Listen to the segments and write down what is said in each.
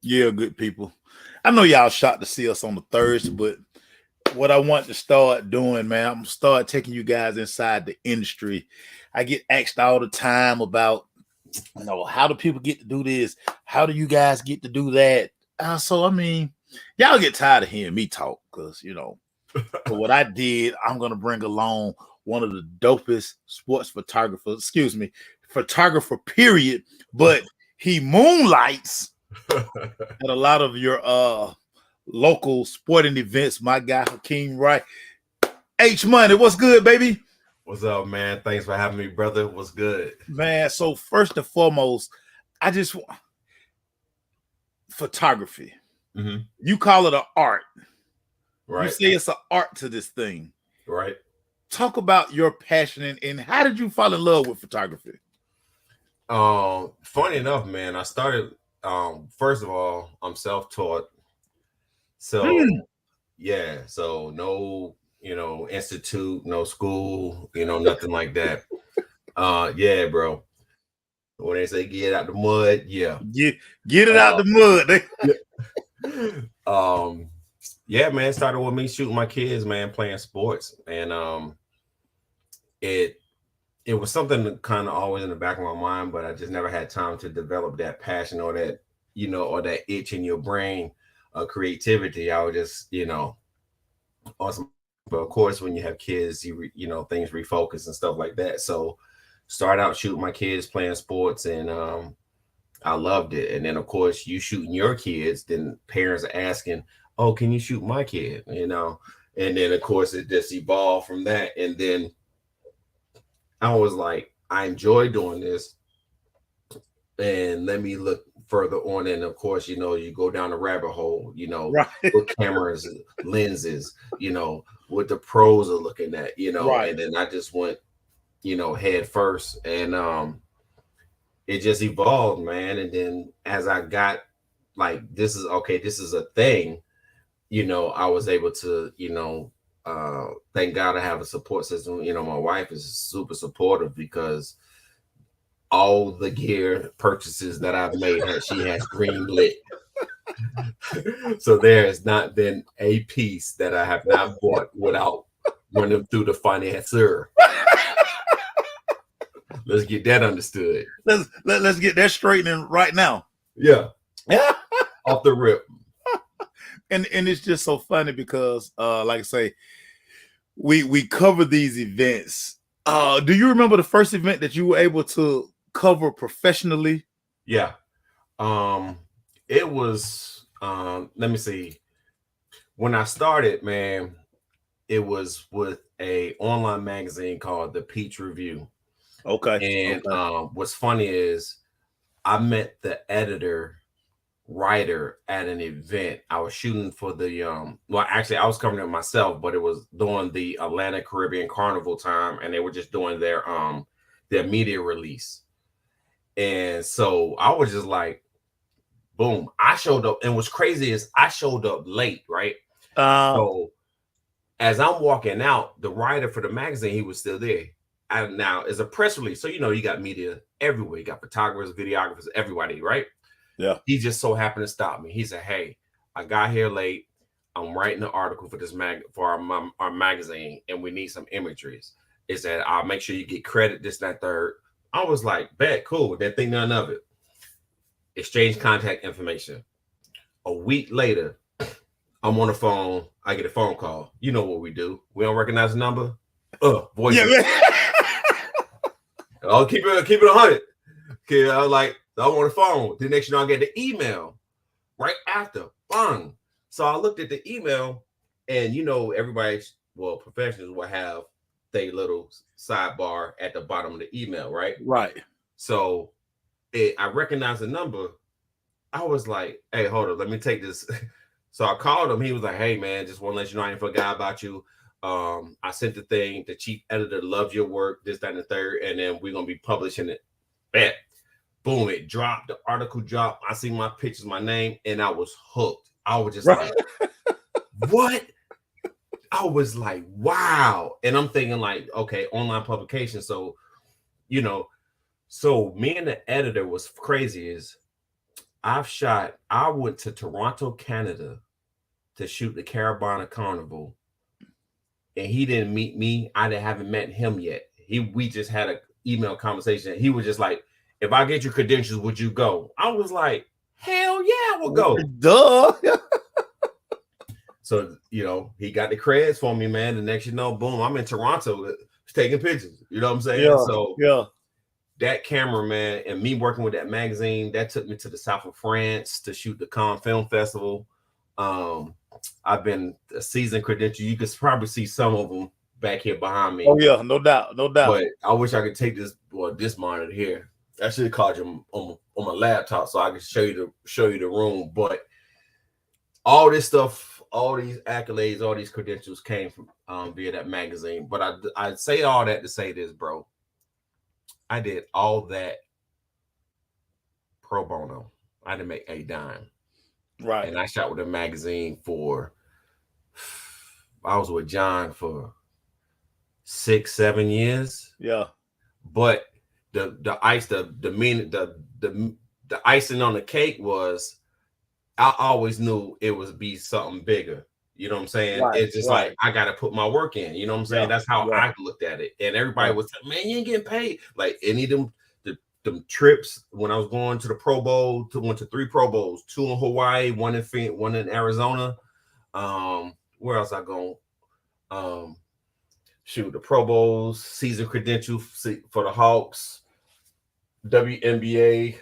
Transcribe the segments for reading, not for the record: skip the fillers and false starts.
Yeah, good people. I know y'all shocked to see us on the Thursday, but what I want to start doing, man, I'm gonna start taking you guys inside the industry. I get asked all the time about, how do people get to do this? How do you guys get to do that? So I mean, y'all get tired of hearing me talk because So what I did, I'm gonna bring along one of the dopest sports photographers, excuse me, photographer, period. But he moonlights at a lot of your local sporting events. My guy Hakim Wright. H Money, what's good, baby? What's up, man? Thanks for having me, brother. What's good? Man, so first and foremost, I just want photography. Mm-hmm. You call it an art. Right. You say it's an art to this thing. Right. Talk about your passion and how did you fall in love with photography? Funny enough, man, I started first of all, I'm self-taught. So yeah, so no, institute, no school, nothing like that. Yeah, bro. When they say get out the mud, yeah. Get it out the mud. Yeah, man, started with me shooting my kids, man, playing sports. And it was something kind of always in the back of my mind, but I just never had time to develop that passion or that, or that itch in your brain of creativity. I would just, awesome. But of course, when you have kids, things refocus and stuff like that. So started out shooting my kids playing sports, and I loved it. And then of course, you shooting your kids, then parents are asking, oh, can you shoot my kid? And then of course it just evolved from that. And then I was like, I enjoy doing this, and let me look further on. And of course, you go down the rabbit hole, right. with cameras, lenses, what the pros are looking at, Right. And then I just went, head first, and it just evolved, man. And then as I got like, this is a thing, I was able to, thank God I have a support system. My wife is super supportive because all the gear purchases that I've made, she has green lit. So there has not been a piece that I have not bought without running through the HKSr. Let's get that understood. Let's get that straightening right now. Yeah. Off the rip. And it's just so funny because like I say, we cover these events. Do you remember the first event that you were able to cover professionally? Yeah. It was let me see. When I started, man, it was with a online magazine called The Peach Review. Okay. And what's funny is I met the editor writer at an event. I was shooting for the well, actually I was covering it myself, but it was during the Atlanta Caribbean Carnival time, and they were just doing their media release. And so I was just like, boom, I showed up. And what's crazy is I showed up late, right? So as I'm walking out, the writer for the magazine, he was still there. And now it's a press release, so you got media everywhere. You got photographers, videographers, everybody, right? Yeah. He just so happened to stop me. He said, hey, I got here late. I'm writing an article for this for our magazine, and we need some imageries. He said, I'll make sure you get credit, this, that, third. I was like, bet, cool. Didn't think none of it. Exchange contact information. A week later, I'm on the phone. I get a phone call. You know what we do. We don't recognize the number. Voice. Yeah, I'll keep it 100. Okay, I was like, I'm on the phone. The next, I get the email right after. Bang. So I looked at the email, and everybody, professionals will have their little sidebar at the bottom of the email, right? Right. So I recognized the number. I was like, hey, hold on, let me take this. So I called him. He was like, hey, man, just want to let you know I ain't forgot about you. I sent the thing. The chief editor loves your work, this, that, and the third, and then we're going to be publishing it. Bet. Boom, it dropped. The article dropped. I see my pictures, my name, and I was hooked. I was just like, what? I was like, wow. And I'm thinking like, okay, online publication. So, so me and the editor was crazy is I went to Toronto, Canada to shoot the Carabana Carnival, and he didn't meet me. I haven't met him yet. We just had an email conversation. He was just like, if I get your credentials, would you go? I was like, hell yeah, we'll go. Duh. So, he got the creds for me, man. The next, boom, I'm in Toronto taking pictures. You know what I'm saying? Yeah, so yeah. That camera, man, and me working with that magazine, that took me to the south of France to shoot the Cannes Film Festival. I've been a season credential. You can probably see some of them back here behind me. Oh yeah, no doubt, no doubt. But I wish I could take this monitor here. I should have called you on my laptop so I could show you the room. But all this stuff, all these accolades, all these credentials came from via that magazine. But I say all that to say this, bro. I did all that pro bono. I didn't make a dime. Right. And I shot with a magazine I was with John for 6-7 years. Yeah. But the icing on the cake was I always knew it would be something bigger. You know what I'm saying? Right, it's just like I got to put my work in. You know what I'm saying? That's how I looked at it. And everybody was like, man, you ain't getting paid. Like any of them trips when I was going to the Pro Bowl, went to 3 Pro Bowls, 2 in Hawaii, 1 in Phoenix, 1 in Arizona. Where else I go? Shoot, the Pro Bowls, season credential for the Hawks, WNBA,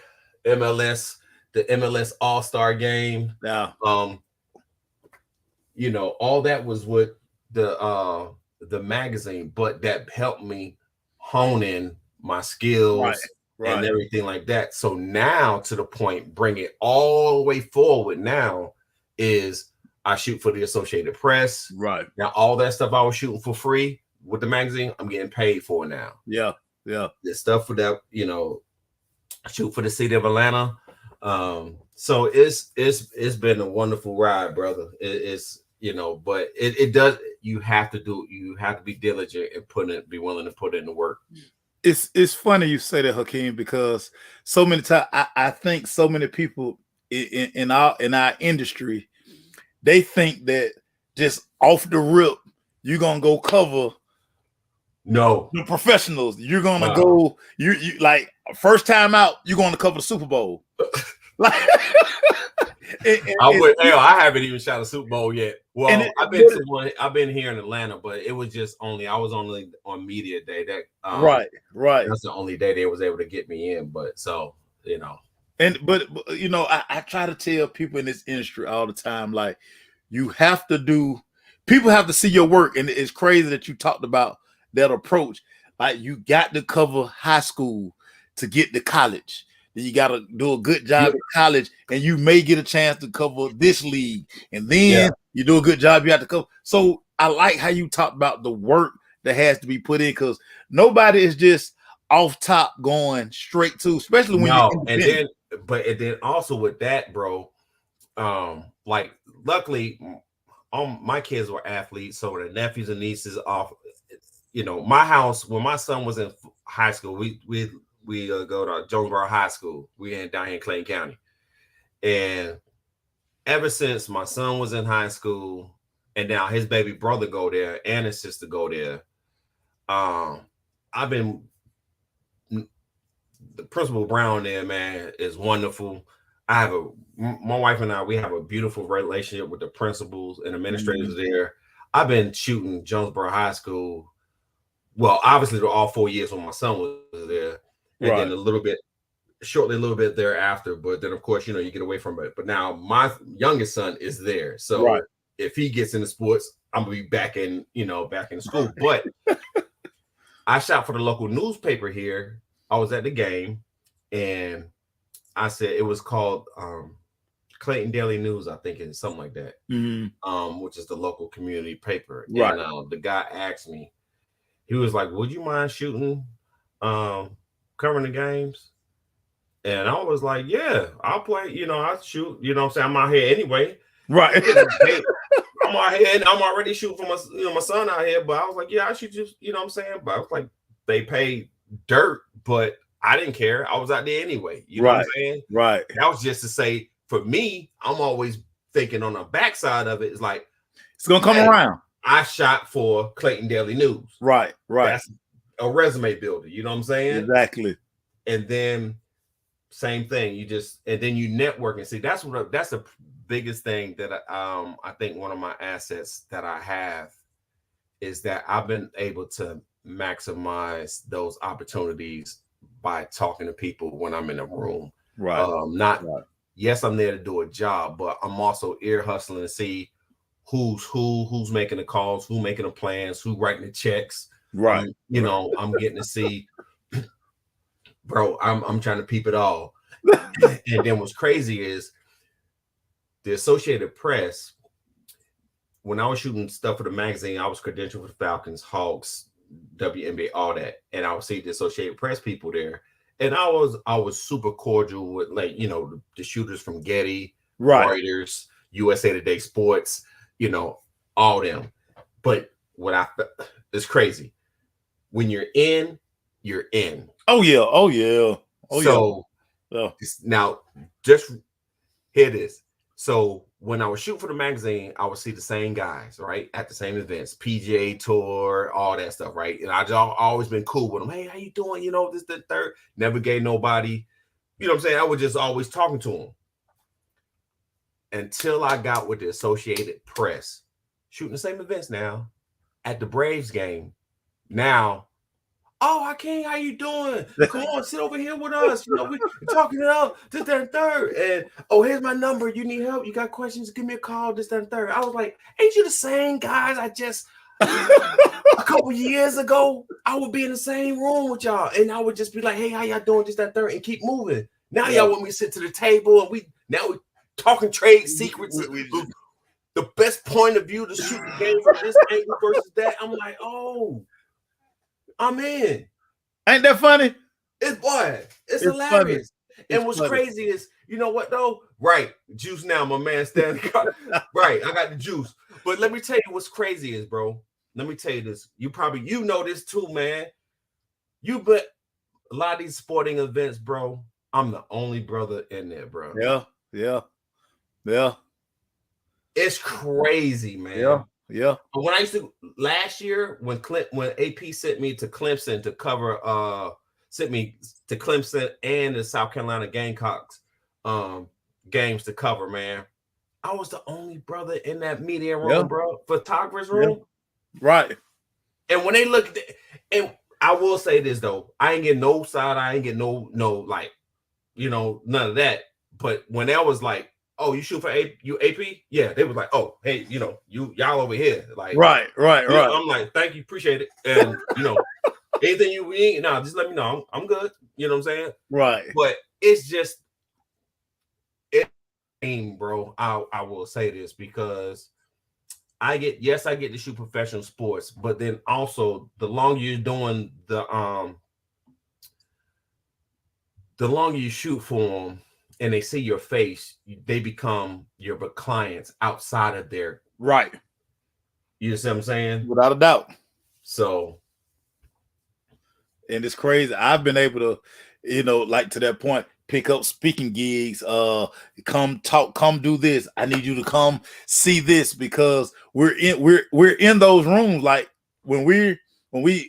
MLS, the MLS All-Star game. Yeah. All that was with the magazine, but that helped me hone in my skills and everything like that. So now to the point, bring it all the way forward now is I shoot for the Associated Press. Right. Now, all that stuff I was shooting for free with the magazine, I'm getting paid for now. Yeah. Yeah. The stuff for that, I shoot for the city of Atlanta. So it's been a wonderful ride, brother. But it does. You have to be diligent and be willing to put in the work. It's funny you say that, Hakim, because so many times I think so many people in our industry, they think that just off the rip you're gonna go cover the professionals. You're gonna go you like first time out you're gonna cover the Super Bowl. Like I haven't even shot a Super Bowl yet. Well, I've been here in Atlanta, but it was just I was only on media day. That right. That's the only day they was able to get me in. But but I try to tell people in this industry all the time, like people have to see your work, and it's crazy that you talked about that approach. Like you got to cover high school to get to college. Then you got to do a good job in college, and you may get a chance to cover this league. And then you do a good job, you have to cover. So I like how you talked about the work that has to be put in, because nobody is just off top going straight to, especially when you're independent. And then also with that, bro, like luckily, my kids were athletes, so the nephews and nieces off. My house when my son was in high school, we go to Jonesboro High School. We down here in Clayton County. And ever since my son was in high school, and now his baby brother go there and his sister go there, I've been the Principal Brown there, man, is wonderful. My wife and I, we have a beautiful relationship with the principals and administrators there. I've been shooting Jonesboro High School. Well, obviously, all 4 years when my son was there. And then a little bit thereafter, but then of course, you get away from it. But now my youngest son is there. So if he gets into sports, I'm gonna be back in school. But I shot for the local newspaper here. I was at the game and I said it was called Clayton Daily News, I think it's something like that. Which is the local community paper. Right. And the guy asked me, he was like, would you mind shooting covering the games? And I was like, yeah, I'll play, I'll shoot, what I'm saying? I'm out here anyway. Right. I'm out here and I'm already shooting for my son out here, but I was like, yeah, I should just, what I'm saying? But I was like, they pay dirt, but I didn't care. I was out there anyway. You know what I'm saying? Right. That was just to say, for me, I'm always thinking on the backside of it is like, it's gonna come around. I shot for Clayton Daily News. Right. That's a resume builder. You know what I'm saying? Exactly. And then same thing. And then you network and see. That's the biggest thing that I think one of my assets that I have is that I've been able to maximize those opportunities by talking to people when I'm in a room. Right. Yes, I'm there to do a job, but I'm also ear hustling to see who's making the calls, who's making the plans, who's writing the checks. Right. I'm getting to see, bro, I'm trying to peep it all. And then what's crazy is the Associated Press, when I was shooting stuff for the magazine, I was credentialed with Falcons, Hawks, WNBA, all that. And I would see the Associated Press people there. And I was super cordial with, like, the shooters from Getty, Reuters, USA Today Sports, all them. But it's crazy. When you're in, you're in. Oh yeah. Now, just hear this. So when I was shooting for the magazine, I would see the same guys, right, at the same events, PGA Tour, all that stuff, right? And I just always been cool with them. Hey, how you doing? This, the third. Never gave nobody, what I'm saying? I was just always talking to them. Until I got with the Associated Press, shooting the same events now, at the Braves game. Now, oh, Hakim, how you doing? Come on, sit over here with us. We're talking it out, this, that, and third. And, oh, here's my number. You need help? You got questions? Give me a call, this, that, and third. I was like, ain't you the same guys I just, a couple years ago, I would be in the same room with y'all. And I would just be like, hey, how y'all doing, this, that, and third, and keep moving. Now y'all want me to sit to the table, and we're talking trade secrets. The best point of view to shoot the game from this angle versus that. I'm like, oh, I'm in. Ain't that funny? It's hilarious. And what's crazy is, you know what though? Right, juice now, my man standing. Right, I got the juice. But let me tell you what's crazy is, bro. Let me tell you this. You know this too, man. But a lot of these sporting events, bro, I'm the only brother in there, bro. Yeah. It's crazy, man. Yeah. But when I used to last year, when AP sent me to Clemson to cover, sent me to Clemson and the South Carolina Gamecocks games to cover, man, I was the only brother in that media room, bro, photographer's room. Right. And when they looked at and I will say this though, I ain't get no side, I ain't get no like, none of that. But when that was like, oh, you shoot for AP? Yeah, they was like, oh, hey, y'all over here. Like, right. I'm like, thank you, appreciate it. And anything you need, just let me know. I'm good. You know what I'm saying? Right. But it's just bro. I will say this because I get to shoot professional sports, but then also the longer you're doing the longer you shoot for them and they see your face, they become your clients outside of their right. You see what I'm saying? Without a doubt. So, and it's crazy. I've been able to, like to that point, pick up speaking gigs. Come talk, come do this. I need you to come see this because we're in those rooms. Like when we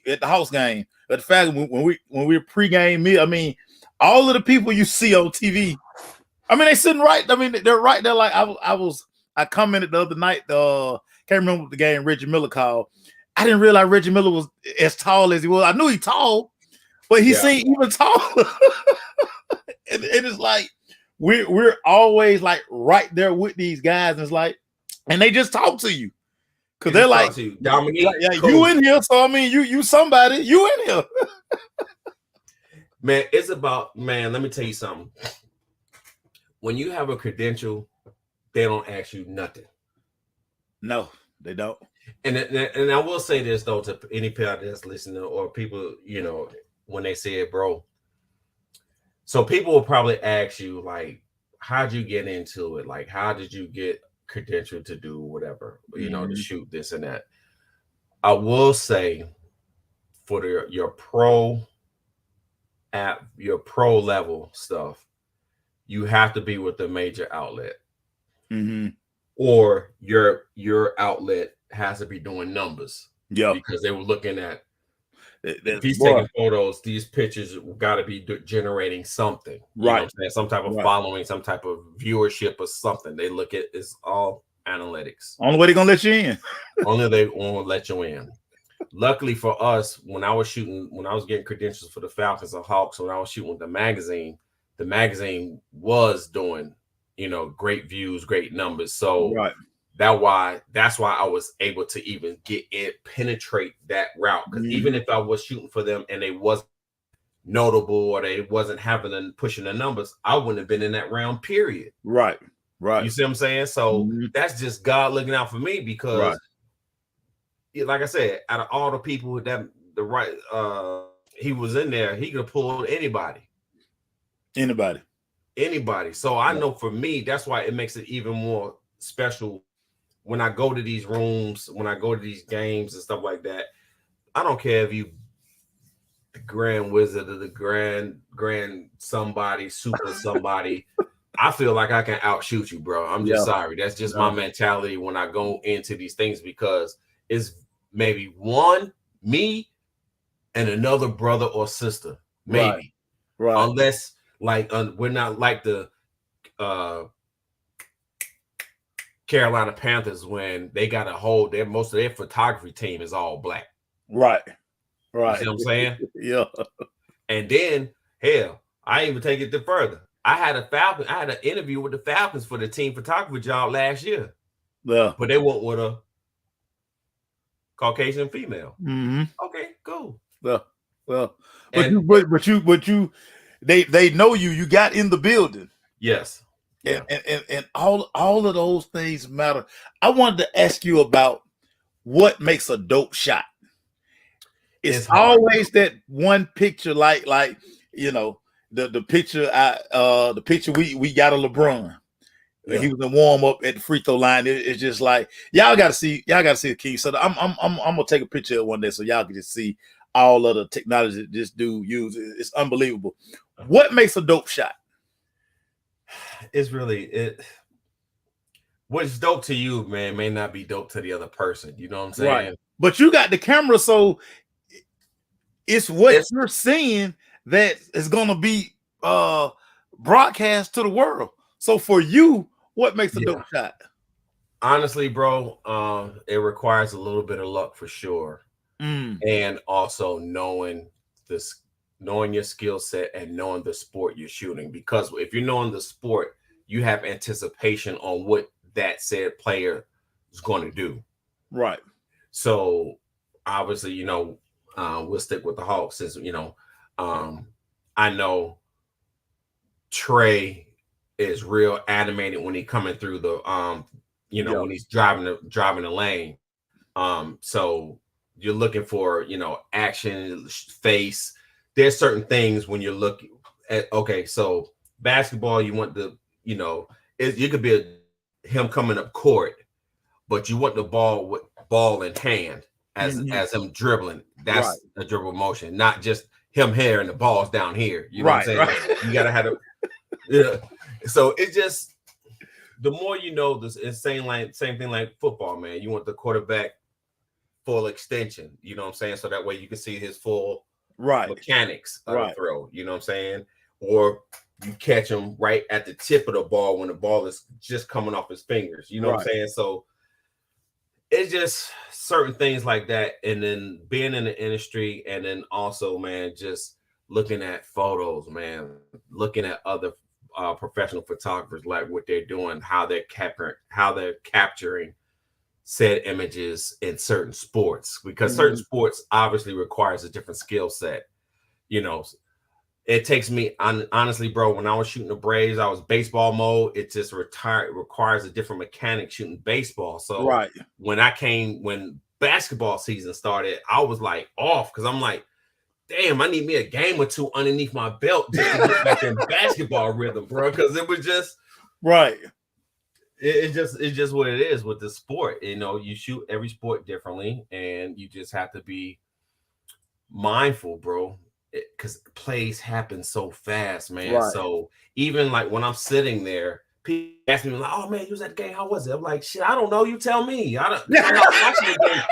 at the house game, at the fact when we're pregame meal. I mean, all of the people you see on TV. I mean, they sitting right. I mean, they're right there. Like I commented the other night. Can't remember what the game Reggie Miller called. I didn't realize Reggie Miller was as tall as he was. I knew he tall, but he seemed even taller. and it's like we're always like right there with these guys. And it's like, and they just talk to you because they're like, Dominique, cool. You in here. So I mean, you somebody. You in here. Man, it's about, man, let me tell you something. When you have a credential, they don't ask you nothing. No, they don't. And I will say this, though, to any parent that's listening or people, when they say it, bro. So people will probably ask you, like, how'd you get into it? Like, how did you get credential to do whatever, to shoot this and that? I will say for your pro at your pro level stuff, you have to be with a major outlet, or your outlet has to be doing numbers. Yeah, because they were looking at if he's boy. taking photos, these pictures got to be generating something. You know Right. what I'm saying? Some type of Right. following, some type of viewership or something. They look at it's all analytics. Only way they're gonna let you in. Only they won't let you in. Luckily for us, when I was getting credentials for the Falcons and Hawks, when I was shooting with the magazine was doing, great views, great numbers. So Right. that's why I was able to even penetrate that route. Because even if I was shooting for them and they wasn't notable or they wasn't pushing the numbers, I wouldn't have been in that round, period. Right. Right. You see what I'm saying? So that's just God looking out for me, because like I said, out of all the people that he was in there, he could have pulled anybody. So I know for me, that's why it makes it even more special when I go to these rooms, when I go to these games and stuff like that. I don't care if you the grand wizard or the grand somebody, super somebody. I feel like I can outshoot you, bro. I'm just sorry. That's just my mentality when I go into these things, because it's maybe me and another brother or sister, maybe. Right. Unless we're not like the Carolina Panthers, when they got most of their photography team is all black. Right. You see what I'm saying? Yeah. And then, hell, I even take it further. I had an interview with the Falcons for the team photography job last year. Yeah. But they went with a Caucasian female. Okay, cool. Well, they know you got in the building. Yes. Yeah. And all of those things matter. I wanted to ask you about what makes a dope shot. It's always that one picture, like the picture we got of LeBron. Yeah. He was in warm up at the free throw line. It's just like y'all got to see Hakim. So I'm gonna take a picture of one day so y'all can just see all of the technology that this dude uses. It's unbelievable. What makes a dope shot? It's really what's dope to you, man, may not be dope to the other person. You know what I'm saying? Right. But you got the camera, so it's you're seeing that is gonna be broadcast to the world. So for you, what makes a dope shot? Honestly, bro, it requires a little bit of luck for sure. And also knowing your skill set and knowing the sport you're shooting. Because if you're knowing the sport, you have anticipation on what that said player is going to do. Right. So obviously, we'll stick with the Hawks since, I know Trey is real animated when he's coming through the when he's driving the lane. So you're looking for, action, face. There's certain things when you're looking at, okay, so basketball, you want you could be him coming up court, but you want the ball in hand as him dribbling. That's a dribble motion, not just him here and the ball's down here. You know what I'm saying? Right. You gotta have So it just, the more this, it's same thing like football, man. You want the quarterback full extension, you know what I'm saying? So that way you can see his full mechanics of the throw, you know what I'm saying? Or you catch him right at the tip of the ball when the ball is just coming off his fingers, you know what I'm saying? So it's just certain things like that. And then being in the industry, and then also, man, just looking at photos, man, looking at other professional photographers, like what they're doing, how they're capturing said images in certain sports, because certain sports obviously requires a different skill set. It takes me honestly, bro, when I was shooting the Braves, I was baseball mode. It just requires a different mechanic shooting baseball. So when basketball season started, I was like off, because I'm like, damn, I need me a game or two underneath my belt just to get back in basketball rhythm, bro. Because it was just It's just what it is with the sport. You shoot every sport differently, and you just have to be mindful, bro. because plays happen so fast, man. Right. So even like when I'm sitting there, people ask me like, "Oh man, you was at the game? How was it?" I'm like, "Shit, I don't know. You tell me. I don't. I'm not watching the game."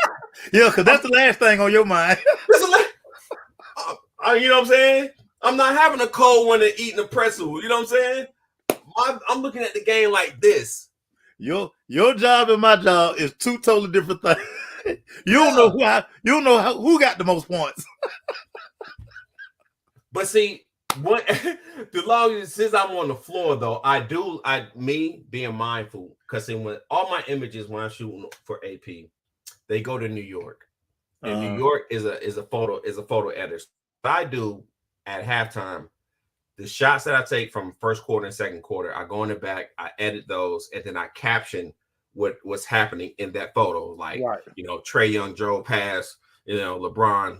Yeah, because that's the last thing on your mind. You know what I'm saying? I'm not having a cold one and eating a pretzel. You know what I'm saying? I'm looking at the game like this. Your job and my job is two totally different things. You don't know who got the most points. But see, what the longest since I'm on the floor though, me being mindful, because when all my images when I'm shooting for AP, they go to New York. And New York is a photo editor. What I do at halftime, the shots that I take from first quarter and second quarter, I go in the back, I edit those, and then I caption what's happening in that photo. Like, Trae Young drove past, LeBron,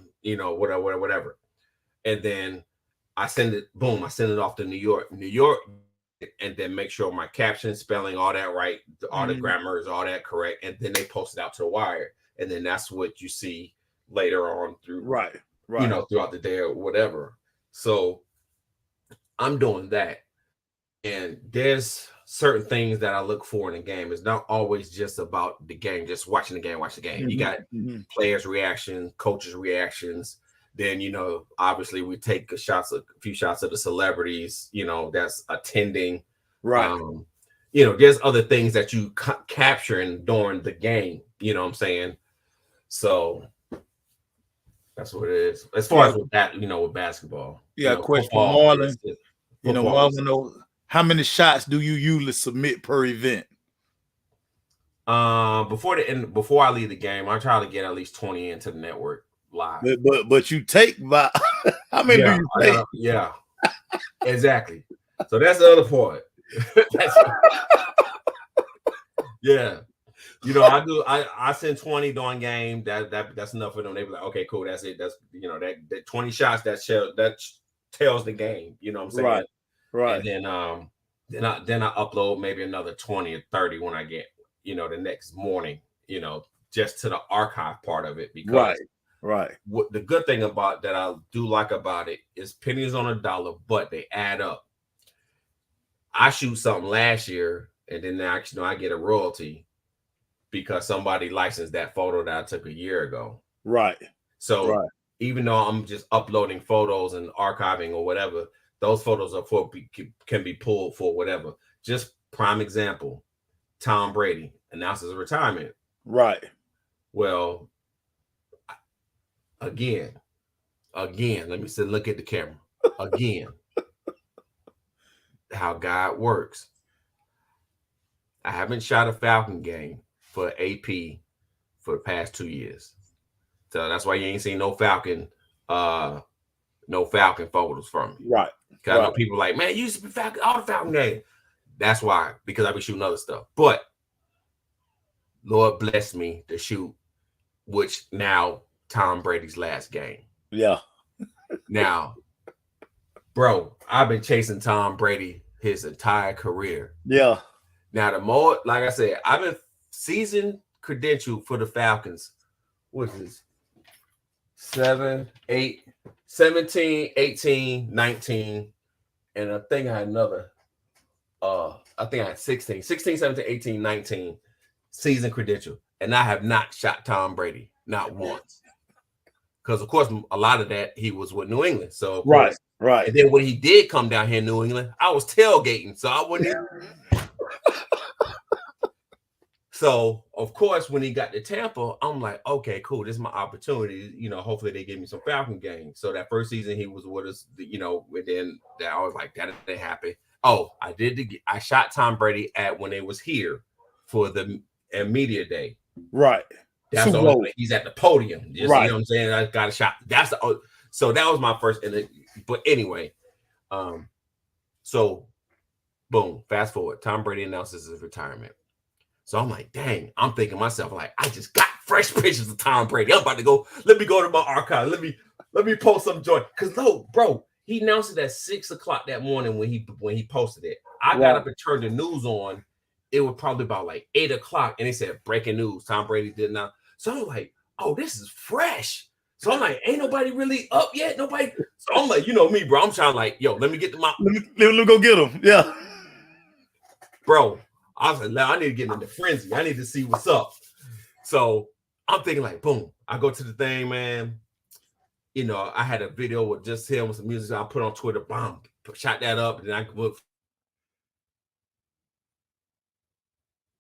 whatever. And then I send it off to New York, and then make sure my caption, spelling, all that right, all the grammar is all that correct. And then they post it out to the wire. And then that's what you see later on through, throughout the day or whatever. So I'm doing that. And there's certain things that I look for in a game. It's not always just about the game, just watch the game. You got players' reactions, coaches' reactions. Then, obviously we take a few shots of the celebrities, that's attending. Right. There's other things that you capturing during the game. You know what I'm saying? So that's what it is. As far as with that, with basketball. Yeah, question for Marlon. Marlon, how many shots do you usually submit per event? Before I leave the game, I try to get at least 20 into the network live. But you take by how many do you take? Yeah, exactly. So that's the other part. Yeah. I send 20 during game. That's enough for them. They be like, okay, cool, that's it. That's that 20 shots that tells the game. You know what I'm saying? Right. And then I upload maybe another 20 or 30 when I get the next morning. Just to the archive part of it, because right. What the good thing about that I do like about it is pennies on a dollar, but they add up. I shoot something last year, and then I get a royalty because somebody licensed that photo that I took a year ago. Right. So even though I'm just uploading photos and archiving or whatever, those photos can be pulled for whatever. Just prime example, Tom Brady announces retirement. Right. Well, again, let me say, look at the camera. Again, how God works. I haven't shot a Falcon game for AP for the past 2 years. So that's why you ain't seen no Falcon photos from me. Right. Because I know people like, man, you used to be Falcon, all the Falcon game. That's why, because I be shooting other stuff. But Lord bless me to shoot, which now Tom Brady's last game. Yeah. Now, bro, I've been chasing Tom Brady his entire career. Yeah. Now, the more, like I said, I've been season credential for the Falcons, which is 17, 18, 19, and I think I had another, I think I had 16, 17, 18, 19 season credential, and I have not shot Tom Brady, not once. Because, of course, a lot of that, he was with New England. So, right. And then when he did come down here in New England, I was tailgating, so I wouldn't even. So, of course, when he got to Tampa, I'm like, okay, cool. This is my opportunity. Hopefully they give me some Falcon games. So that first season he was with us, and then I was like, that didn't happen. Oh, I shot Tom Brady when they was here for the media day. Right. That's the only way he's at the podium. Just, right. You know what I'm saying? I got a shot. So that was my first. But anyway, so boom, fast forward. Tom Brady announces his retirement. So I'm like, dang, I'm thinking to myself, like, I just got fresh pictures of Tom Brady. I'm about to go, let me go to my archive. Let me post some joy. Because no, bro, he announced it at 6:00 that morning when he posted it. I got up and turned the news on. It was probably about like 8:00, and they said breaking news. Tom Brady did not. So I was like, oh, this is fresh. So I'm like, ain't nobody really up yet. Nobody. So I'm like, you know me, bro. I'm trying like, yo, let me get them out. Let me go get them. Yeah. Bro, I was like, I need to get in the frenzy. I need to see what's up. So I'm thinking like, boom. I go to the thing, man. You know, I had a video with just him with some music I put on Twitter. Bomb. Shot that up. And then I could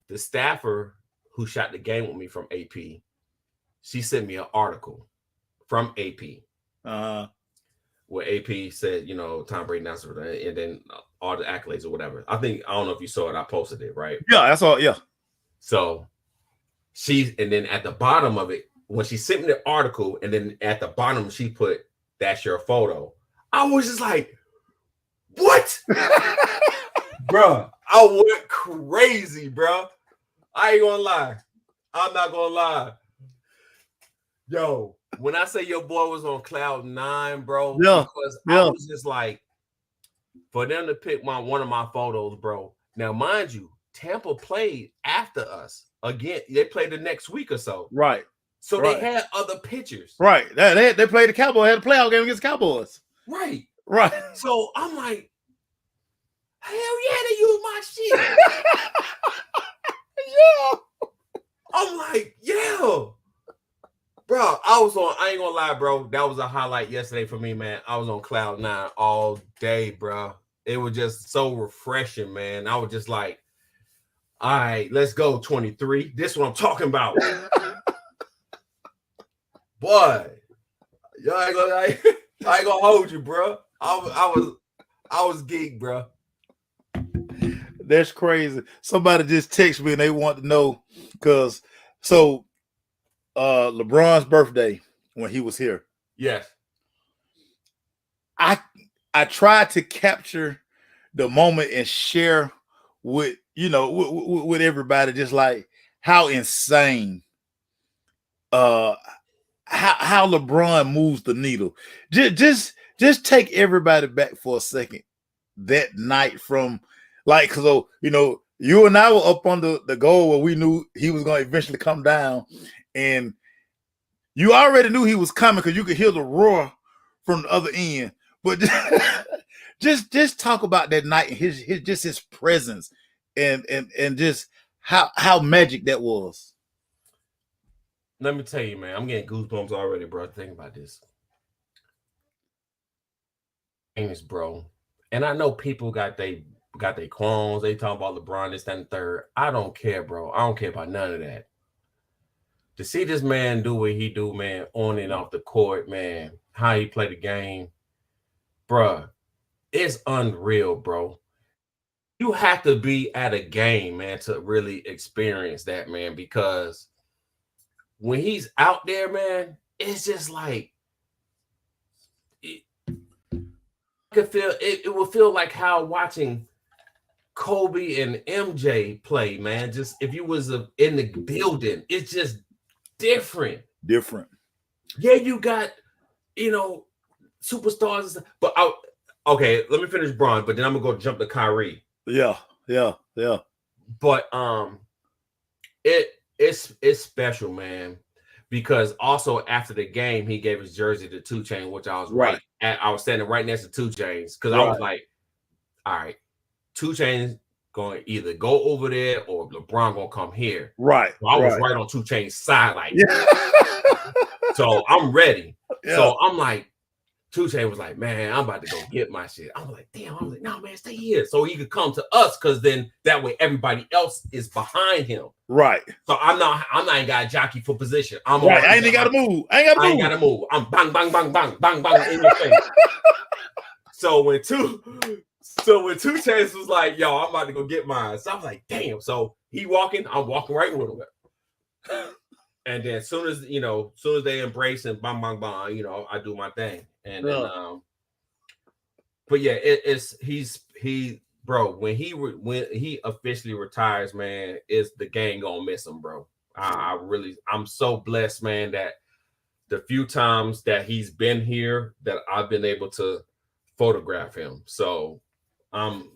the staffer who shot the game with me from AP, she sent me an article from AP. Where AP said, you know, Tom Brady announced it, and then all the accolades or whatever. I don't know if you saw it. I posted it, right? Yeah, that's all. Yeah. So and then at the bottom of it, when she sent me the article, and then at the bottom she put, "That's your photo." I was just like, what? Bro, I went crazy, bro. I ain't gonna lie. I'm not gonna lie. Yo, when I say your boy was on cloud 9, bro, because I was just like, for them to pick one of my photos, bro. Now, mind you, Tampa played after us again. They played the next week or so. Right. So they had other pictures. Right. They played the Cowboys, had a playoff game against the Cowboys. Right. Right. So I'm like, hell yeah, they use my shit. Yeah. I'm like, yeah. Bro, I ain't gonna lie, bro. That was a highlight yesterday for me, man. I was on cloud 9 all day, bro. It was just so refreshing, man. I was just like, all right, let's go, 23. This is what I'm talking about. Boy, I ain't gonna hold you, bro. I was geek, bro. That's crazy. Somebody just texted me and they want to know because LeBron's birthday when he was here. Yes. I tried to capture the moment and share with with everybody just like how insane how LeBron moves the needle. Just take everybody back for a second that night from like, so you and I were up on the goal where we knew he was going to eventually come down, and you already knew he was coming because you could hear the roar from the other end. But just talk about that night and his presence and just how magic that was. Let me tell you, man, I'm getting goosebumps already, bro. Think about this. Bro. And I know people got their clones. They talking about LeBron, this, that, and third. I don't care, bro. I don't care about none of that. To see this man do what he do, man, on and off the court, man, how he play the game, bro, it's unreal, bro. You have to be at a game, man, to really experience that, man, because when he's out there, man, it's just like it will feel like how watching Kobe and MJ play, man. Just if you was in the building, it's just different. Yeah, you got superstars, but okay, let me finish Bron, but then I'm gonna go jump to Kyrie. Yeah. But it's special, man, because also after the game he gave his jersey to 2 Chainz, which I was right at. I was standing right next to 2 Chainz because I was like, all right, 2 Chainz going to either go over there or LeBron gonna come here. Right. So I was right on 2 Chainz side, like, so I'm ready. Yeah. So I'm like, 2 Chainz was like, man, I'm about to go get my shit. I was like, damn. I was like, no, man, stay here. So he could come to us, because then that way everybody else is behind him. Right. So I'm not ain't got a jockey for position. I'm right. I ain't got to move. I ain't got to move. I'm bang, bang, bang, bang, bang, bang in your face. So when 2 Chainz was like, yo, I'm about to go get mine. So I was like, damn. So he walking, I'm walking right with him. And then as soon as they embrace and bang, bang, bang, I do my thing. And then, but yeah, bro, when he officially retires, man, is the gang gonna miss him, bro. I'm so blessed, man, that the few times that he's been here that I've been able to photograph him. So I'm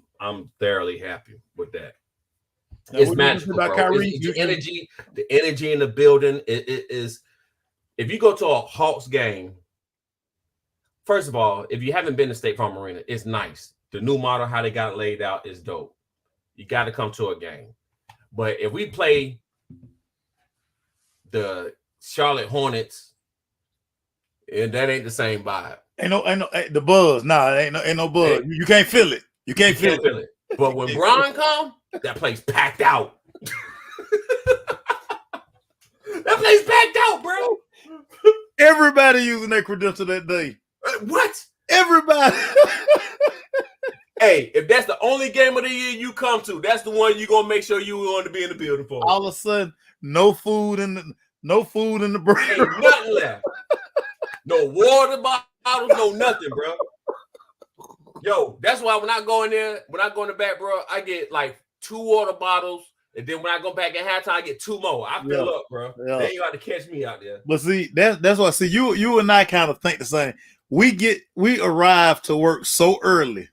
thoroughly happy with that. Now, it's magical, about Kyrie? The energy in the building it is if you go to a Hawks game, first of all, if you haven't been to State Farm Arena, it's nice. The new model, how they got it laid out, is dope. You got to come to a game. But if we play the Charlotte Hornets, and that ain't the same vibe. Ain't no the buzz. Nah, ain't no buzz. Hey, you can't feel it. You can't feel it. But when Bron come, that place packed out. That place packed out, bro. Everybody using their credential that day. What? Everybody. Hey, if that's the only game of the year you come to, that's the one you're gonna make sure you want to be in the building for. All of a sudden, no food in the break. Ain't nothing left. No water bottles, no nothing, bro. Yo, that's why when I go in the back, bro, I get like 2 water bottles, and then when I go back at halftime, I get 2 more. I fill up, bro. Yeah. They ain't got to catch me out there. But see, that's why. See, you and I kind of think the same. We arrive to work so early.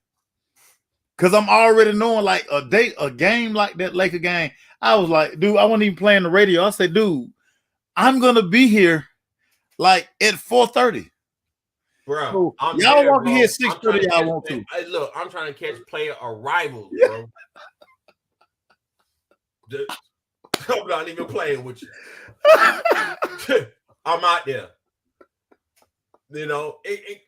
Cause I'm already knowing like a game like that Laker game. I was like, dude, I wasn't even playing the radio. I said, dude, I'm gonna be here like at 4:30. Bro, so y'all want to hear 6:30. Y'all want to. Hey, look, I'm trying to catch player arrivals, bro. I'm not even playing with you. I'm out there. You know,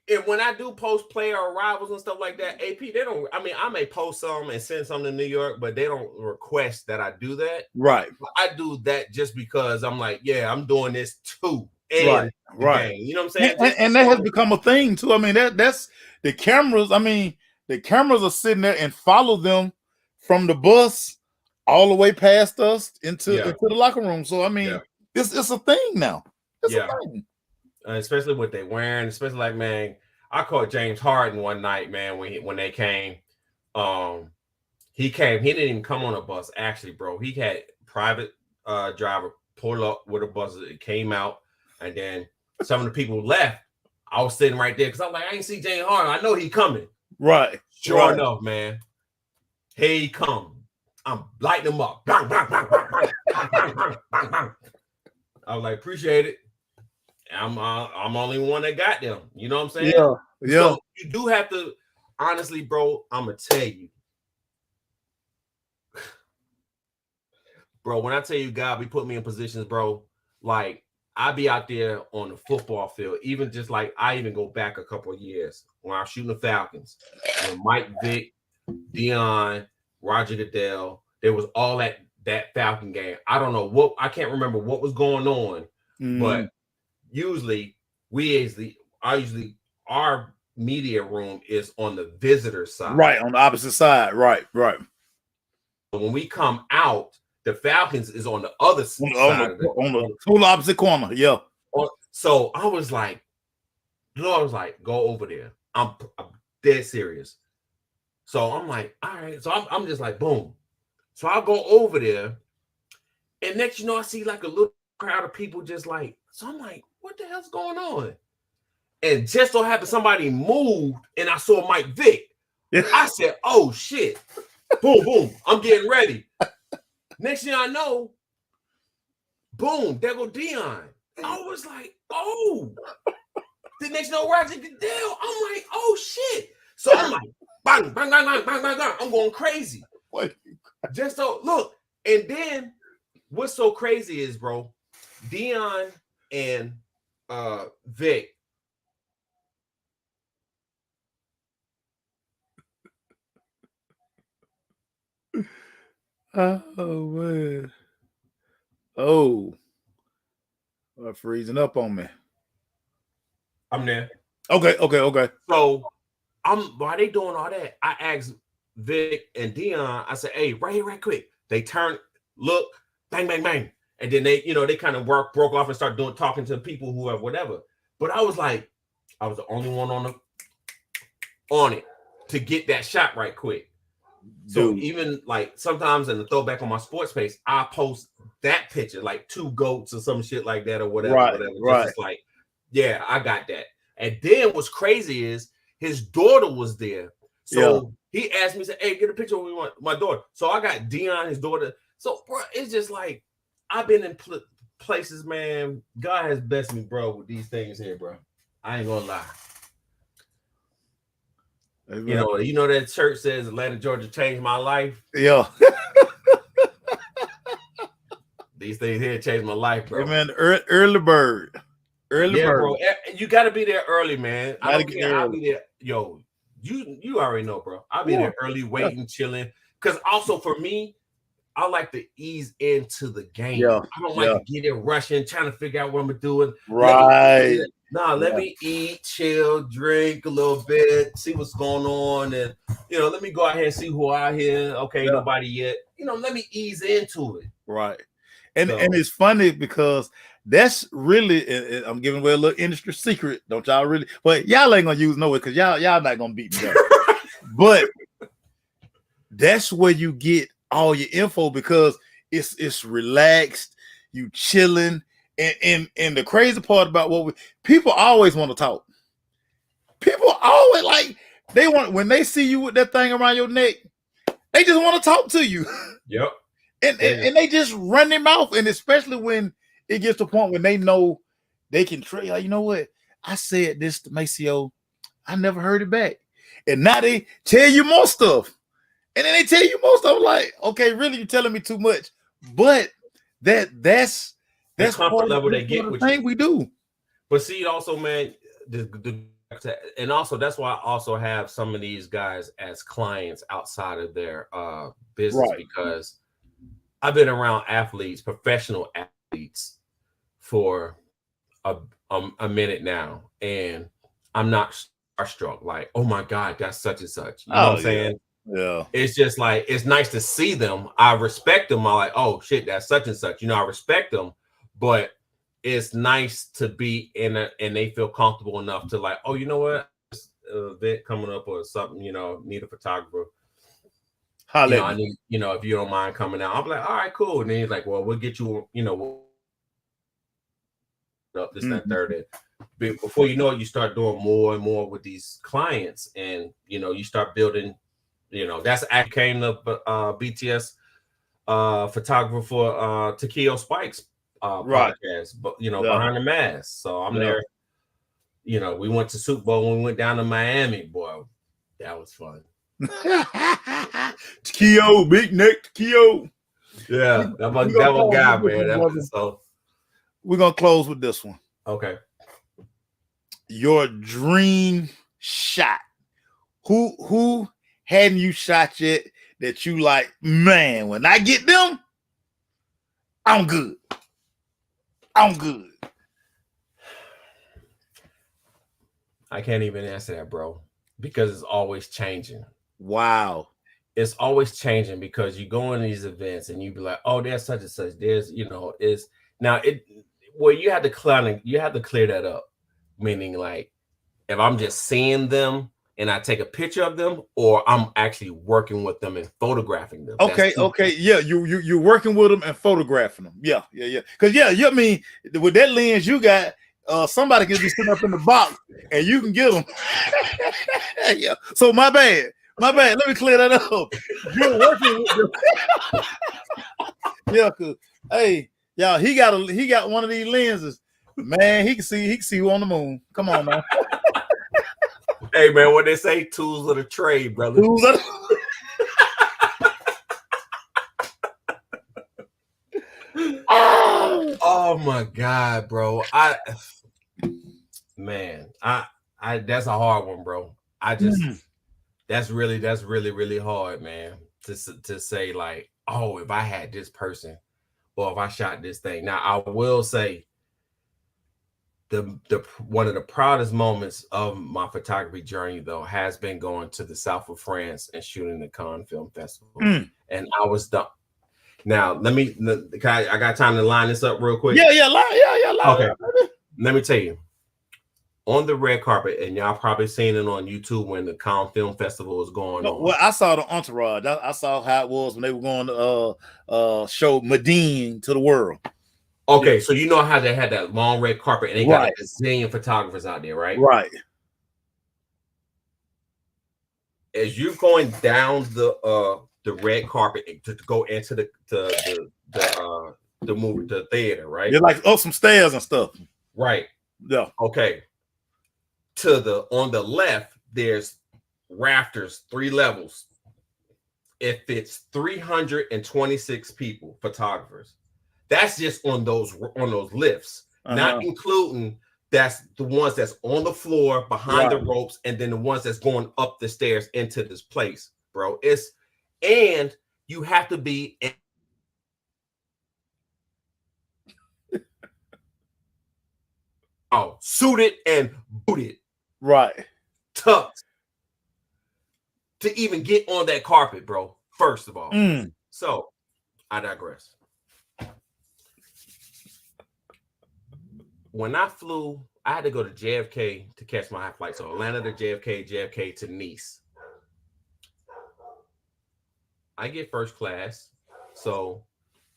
and when I do post player arrivals and stuff like that, AP, they don't. I mean, I may post some and send some to New York, but they don't request that I do that. Right. I do that just because I'm like, yeah, I'm doing this too. And right. You know what I'm saying? And that has become a thing too. I mean, that's the cameras. I mean, the cameras are sitting there and follow them from the bus all the way past us into the locker room. So I mean, it's a thing now. It's a thing. Especially what they wearing, especially like, man, I caught James Harden one night, man, when they came. He didn't even come on a bus, actually, bro. He had private driver pull up with a bus. It came out, and then some of the people left. I was sitting right there because I'm like, I ain't see James Harden. I know he coming. Right. Sure enough, man. Here he come. I'm lighting him up. Bang, bang, bang, bang, bang, bang, bang, bang, bang. I was like, appreciate it. I'm only one that got them. You know what I'm saying? Yeah. So you do have to, honestly, bro, I'm going to tell you. Bro, when I tell you God, we put me in positions, bro, like I be out there on the football field, even just like I even go back a couple of years when I was shooting the Falcons. When Mike Vick, Dion, Roger Goodell, there was all that Falcon game. I don't know what, I can't remember what was going on, but usually our media room is on the visitor side. Right, on the opposite side. Right. When we come out, the Falcons is on the other side of it. On the total opposite corner. Yeah. So I was like, Lord was like, go over there. I'm dead serious. So I'm like, all right. So I'm just like, boom. So I'll go over there. And next, you know, I see like a little crowd of people just like, so I'm like, what the hell's going on? And just so happened somebody moved and I saw Mike Vick. Yeah. I said, oh shit. Boom, boom. I'm getting ready. Next thing I know, boom, there go Dion. I was like, oh. The next no Roger Goodell. I'm like, oh shit. So I'm like, bang, bang, bang, bang, bang, bang, bang. I'm going crazy. What? Just so look, and then what's so crazy is, bro, Dion and Vic. Oh man. Oh. Freezing up on me. I'm there. Okay. So while they doing all that, I asked Vic and Dion, I said, hey, right here, right quick. They turn, look, bang, bang, bang. And then they kind of broke off and started talking to people who have whatever. But I was like, I was the only one on it to get that shot right quick. So even like sometimes in the throwback on my sports page, I post that picture, like 2 goats or some shit like that or whatever. Right. Just like, yeah, I got that. And then what's crazy is his daughter was there. So he asked me, said, hey, get a picture of my daughter. So I got Dion, his daughter. So bro, it's just like I've been in places, man, God has blessed me, bro, with these things here, bro. I ain't gonna lie. Amen. You know that church says Atlanta, Georgia changed my life. Yeah. These things here changed my life, bro. Amen. Early bird. Early bird. Bro. You got to be there early, man. I don't care. I'll be there. Yo, you already know, bro. I'll be there early, waiting, chilling. Because also for me, I like to ease into the game. Yeah. I don't like to get in rushing, trying to figure out what I'm doing. Right. Let me eat, chill, drink a little bit, see what's going on, and let me go out here and see who out here. Okay, nobody yet. Let me ease into it. Right. And it's funny because that's really, I'm giving away a little industry secret. Don't y'all really? But y'all ain't gonna use no way because y'all not gonna beat me up. But that's where you get all your info because it's relaxed, you chilling. And the crazy part about people always want to talk. People always they want, when they see you with that thing around your neck, they just want to talk to you. Yep. And they just run their mouth. And especially when it gets to a point when they know they can trade. You know what? I said this to Maceo. I never heard it back. And now they tell you more stuff. And then they tell you more stuff like, okay, really, you're telling me too much. But that's comfort level they get with thing we do. But see, also, man, and also that's why I also have some of these guys as clients outside of their business, because I've been around athletes, professional athletes, for a minute now, and I'm not starstruck. Like, oh my God, that's such and such. You know what I'm saying? Yeah. It's just like, it's nice to see them. I respect them. I'm like, oh shit, that's such and such. I respect them. But it's nice to be in and they feel comfortable enough to like, oh, you know what, event coming up or something, need a photographer. I need, if you don't mind coming out. I'm like, all right, cool. And then he's like, well, we'll get you, up this, that, third. And before you know it, you start doing more and more with these clients, and you start building. That's I came to BTS photographer for Takeo Spike's podcast, but behind the mask. So I'm there. We went to Super Bowl when we went down to Miami. Boy, that was fun. Takeo, big neck Takeo. Yeah, that was guy, man. So we're gonna close with this one. Okay. Your dream shot. Who hadn't you shot yet that you like, man, when I get them, I'm good. I'm good. I can't even answer that, bro, because it's always changing. Wow. It's always changing because you go in these events and you be like, oh, there's such and such. There's, is now you have to clear that up. Meaning, like, if I'm just seeing them and I take a picture of them, or I'm actually working with them and photographing them. Okay. Yeah, you're working with them and photographing them. Yeah. Because I mean, with that lens you got, somebody can be sitting up in the box and you can get them. Yeah. So my bad. Let me clear that up. You're working with them. Yeah, cause hey, y'all, he got one of these lenses. Man, he can see who on the moon. Come on, man. Hey, man, what they say, tools of the trade, brother. Oh my God, bro. That's a hard one, bro. That's really hard, man, to say like, oh, if I had this person or if I shot this thing. Now, I will say the one of the proudest moments of my photography journey, though, has been going to the south of France and shooting the Cannes Film Festival. And I was done. Now, I got time to line this up real quick. Yeah. Okay. Let me tell you. On the red carpet, and y'all probably seen it on YouTube when the Cannes Film Festival was going on. Well, I saw the entourage. I saw how it was when they were going to show Medine to the world. Okay, so you know how they had that long red carpet, and they got like a zillion photographers out there, right? Right. As you're going down the red carpet to go into the the theater, right? You're like up some stairs and stuff. Right. Yeah. Okay. On the left, there's rafters, 3 levels. It fits 326 people, photographers. That's just on those lifts, not including that's the ones that's on the floor behind the ropes, and then the ones that's going up the stairs into this place, bro. And you have to be suited and booted, right, tucked to even get on that carpet, bro. First of all, so I digress. When I flew, I had to go to JFK to catch my flight. So Atlanta to JFK, JFK to Nice. I get first class. So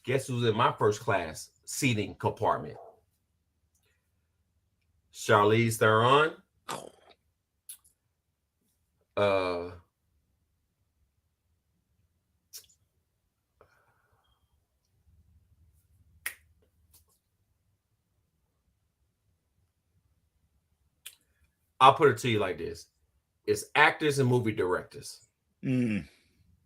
guess who's in my first class seating compartment? Charlize Theron. I'll put it to you like this. It's actors and movie directors.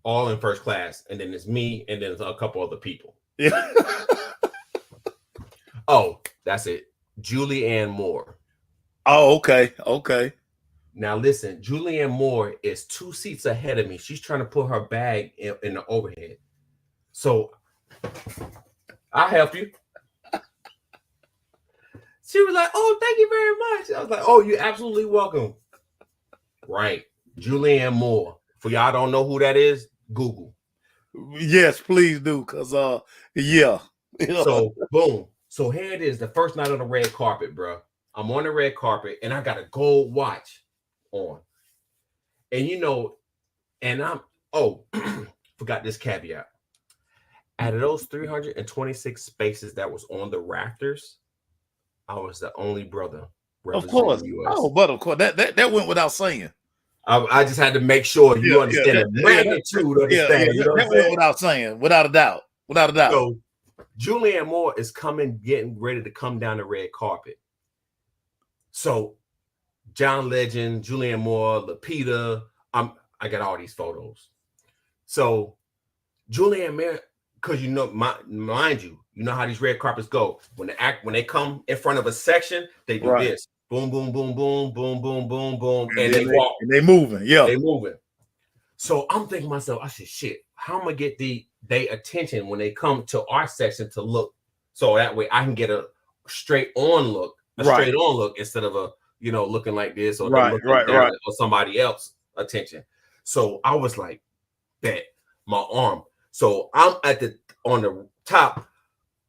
All in first class. And then it's me and then a couple other people. Yeah. Oh, that's it. Julianne Moore. Oh, okay. Okay. Now listen, Julianne Moore is 2 seats ahead of me. She's trying to put her bag in the overhead. So I'll help you. She was like, "Oh, thank you very much." I was like, "Oh, you're absolutely welcome." Right. Julianne Moore. For y'all don't know who that is, Google. Yes, please do. Cause yeah. So boom. So here it is, the first night on the red carpet, bro. I'm on the red carpet and I got a gold watch on. And you know, and I'm forgot this caveat. Out of those 326 spaces that was on the rafters, I was the only brother. Of course. Oh, but of course, that went without saying. I just had to make sure you understand the magnitude of this thing. You know that went without saying, without a doubt. Without a doubt. So Julianne Moore is getting ready to come down the red carpet. So John Legend, Julianne Moore, Lupita, I got all these photos. So Julianne Moore, because you know, mind you, you know how these red carpets go. When they come in front of a section, they do this. Boom, boom, boom, boom, boom, boom, boom, boom. And they walk. And they moving. Yeah. They moving. So I'm thinking to myself, I said, shit, how am I get their attention when they come to our section to look? So that way I can get a straight on look, instead of a, you know, looking like this or or somebody else attention. So I was like, bet my arm. So I'm on the top,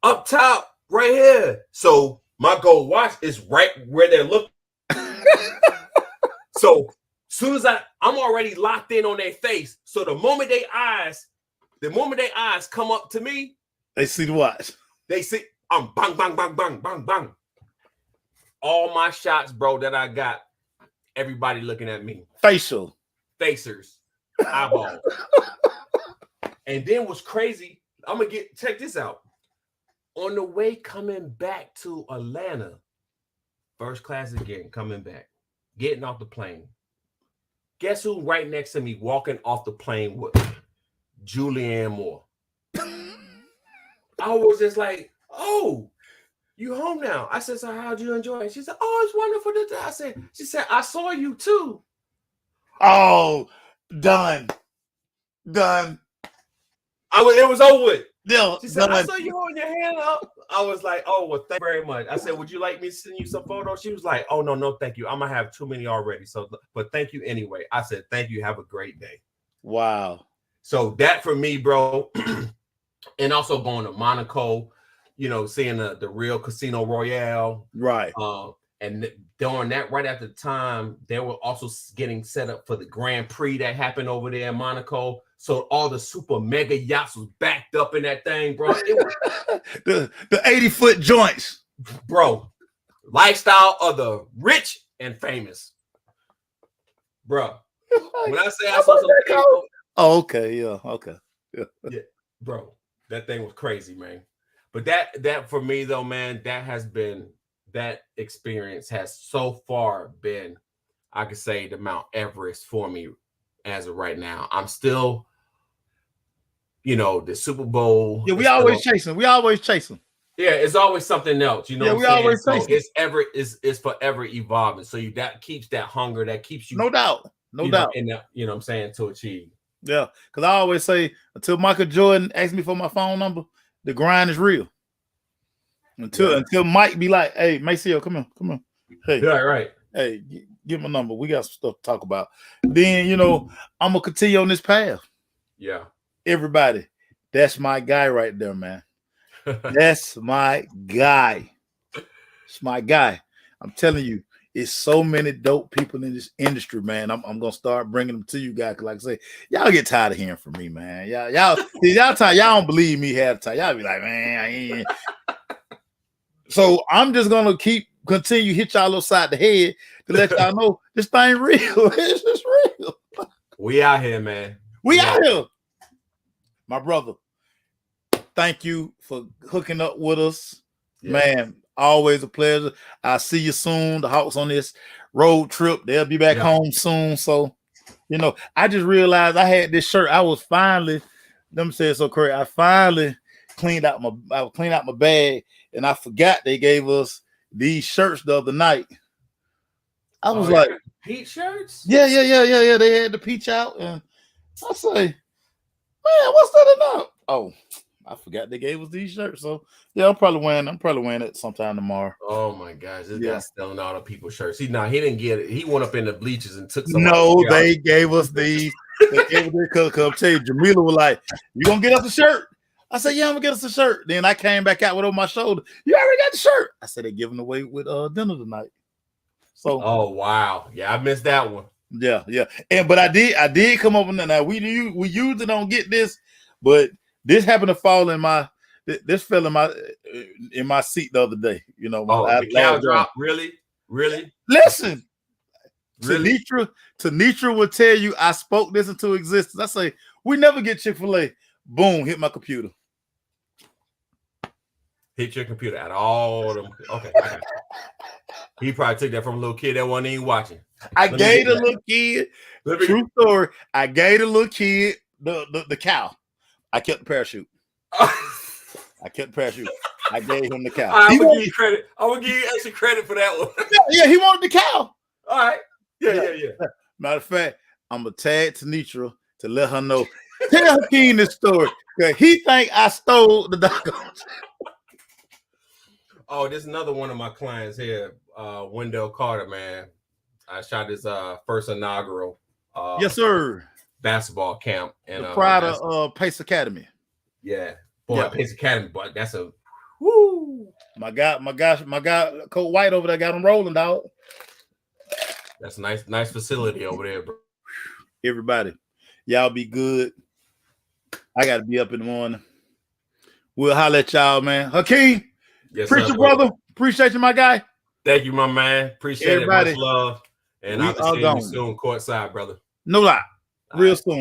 up top, right here. So my gold watch is right where they're looking. So soon as I'm already locked in on their face. So the moment their eyes come up to me, they see the watch. They see I'm bang, bang, bang, bang, bang, bang. All my shots, bro, that I got, everybody looking at me. Facers, eyeball. And then what's crazy, I'm gonna check this out. On the way coming back to Atlanta, first class again, coming back, getting off the plane. Guess who right next to me walking off the plane with me? Julianne Moore. I was just like, "Oh, you home now?" I said, "So how'd you enjoy it?" She said, "Oh, it's wonderful." She said, "I saw you too." Oh, done. It was over with. Yeah, she said, "I saw you holding your hand up." I was like, "Oh, well, thank you very much." I said, "Would you like me to send you some photos?" She was like, "Oh, no, thank you. I'm gonna have too many already. So, but thank you anyway." I said, "Thank you. Have a great day." Wow. So that for me, bro, and also going to Monaco, you know, seeing the real Casino Royale, right? And during that, right at the time, they were also getting set up for the Grand Prix that happened over there in Monaco. So all the super mega yachts was backed up in that thing, bro. It was, the 80-foot joints, bro. Lifestyle of the rich and famous, bro. When I say I saw some people, oh, okay, yeah, okay, yeah, bro, that thing was crazy, man. But that for me though, man, that experience has so far been, I could say, the Mount Everest for me as of right now. I'm still, the Super Bowl. Yeah, we always chasing. We always chasing. Yeah, it's always something else. You know Yeah, what we I'm saying? always So chasing. it's forever evolving. So that keeps that hunger, that keeps you, No doubt. No doubt. And you know what I'm saying, to achieve. Yeah, because I always say, until Michael Jordan asks me for my phone number, the grind is real. Until Mike be like, "Hey, Maceo, come here. Hey, yeah, right. Hey, give my number. We got some stuff to talk about." Then I'm gonna continue on this path. Yeah, everybody, that's my guy right there, man. That's my guy. It's my guy. I'm telling you. It's so many dope people in this industry, man. I'm gonna start bringing them to you guys. Like I say, y'all get tired of hearing from me, man. Y'all don't believe me half the time. Y'all be like, man, I ain't. So I'm just gonna continue hit y'all upside the head to let y'all know this thing real. It's just real. We out here, man. We out here, my brother. Thank you for hooking up with us, man. Always a pleasure. I'll see you soon. The Hawks on this road trip. They'll be back home soon. So, I just realized I had this shirt. I was finally, let me say it so correct. I finally cleaned out my bag, and I forgot they gave us these shirts the other night. I was like, peach shirts? Yeah. They had the peach out, and I say, man, what's that about? Oh, I forgot they gave us these shirts. So yeah, I'm probably wearing it sometime tomorrow. Oh my gosh, this guy's stealing all the people's shirts. He didn't get it. He went up in the bleachers and took some. No, they gave us these. They gave us their cup. Tell you, Jamila was like, "You gonna get us a shirt?" I said, "Yeah, I'm gonna get us a shirt." Then I came back out with over my shoulder. You already got the shirt. I said they're giving away with dinner tonight. So oh wow, yeah, I missed that one. Yeah. But I did come up with that. Now we usually don't get this, but this happened to fall this fell in my seat the other day. The cow drop. Really? Listen, really? Tanitra will tell you I spoke this into existence. I say we never get Chick-fil-A. Boom, hit my computer. Hit your computer at all them. Okay. He probably took that from a little kid that wasn't even watching. I gave the little kid. True story. I gave the little kid the cow. I kept the parachute. I gave him the cow. I'm gonna give you credit. I'm gonna give you extra credit for that one. Yeah, he wanted the cow. All right. Yeah. Matter of fact, I'm gonna tag Tanitra to let her know. Tell Hakim this story because he think I stole the doggone. Oh, there's another one of my clients here, Wendell Carter, man. I shot his first inaugural yes, sir. basketball camp and the pride of Pace Academy. Yeah, boy, Pace Academy, but that's a woo. My guy, Coach Wright over there got him rolling, dog. That's a nice facility over there, bro. Everybody, y'all be good. I gotta be up in the morning. We'll holler at y'all, man. Hakim. Yes, appreciate you, brother. Appreciate you, my guy. Thank you, my man. Appreciate everybody. It. Much love. And I'll be seeing you soon, courtside, brother. No lie. Real soon.